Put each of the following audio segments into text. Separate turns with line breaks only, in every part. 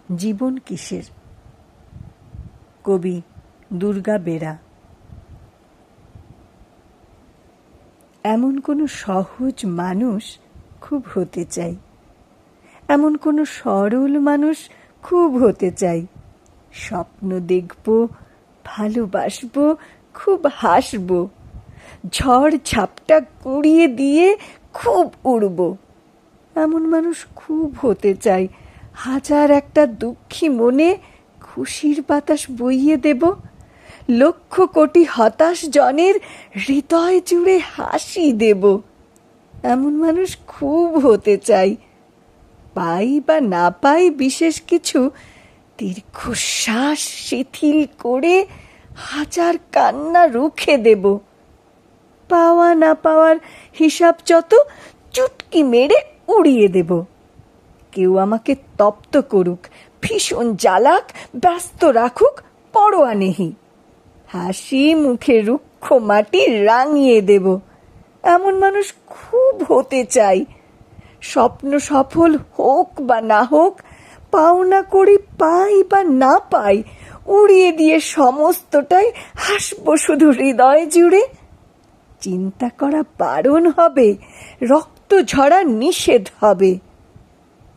জীবন কিসের? কবি দুর্গা বেরা। এমন কোনো সহজ মানুষ খুব হতে চাই, এমন কোনো সরল মানুষ খুব হতে চাই। স্বপ্ন দেখব, ভালোবাসব, খুব হাসব, ঝড় ঝাপটা কুড়িয়ে দিয়ে খুব উড়ব। এমন মানুষ খুব হতে চাই। হাজার একটা দুঃখী মনে খুশির বাতাস বইয়ে দেব, লক্ষ কোটি হতাশ জনের হৃদয় জুড়ে হাসি দেব। এমন মানুষ খুব হতে চাই। পাই বা না পাই বিশেষ কিছু, দীর্ঘশ্বাস শিথিল করে হাজার কান্না রুখে দেব। পাওয়া না পাওয়ার হিসাব যত চুটকি মেরে উড়িয়ে দেব। কেউ আমাকে তপ্ত করুক, ভীষণ জ্বালাক, ব্যস্ত রাখুক, পরোয়া নেহি। হাসি মুখে রুক্ষ মাটি রাঙিয়ে দেব। এমন মানুষ খুব হতে চাই। স্বপ্ন সফল হোক বা না হোক, পাওনা করি পাই বা না পাই, উড়িয়ে দিয়ে সমস্তটাই হাসব শুধু হৃদয় জুড়ে। চিন্তা করা বারণ হবে, রক্ত ঝরা নিষেধ হবে।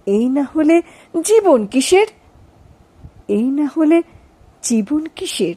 এই না হলে জীবন কিসের? এই না হলে জীবন কিসের?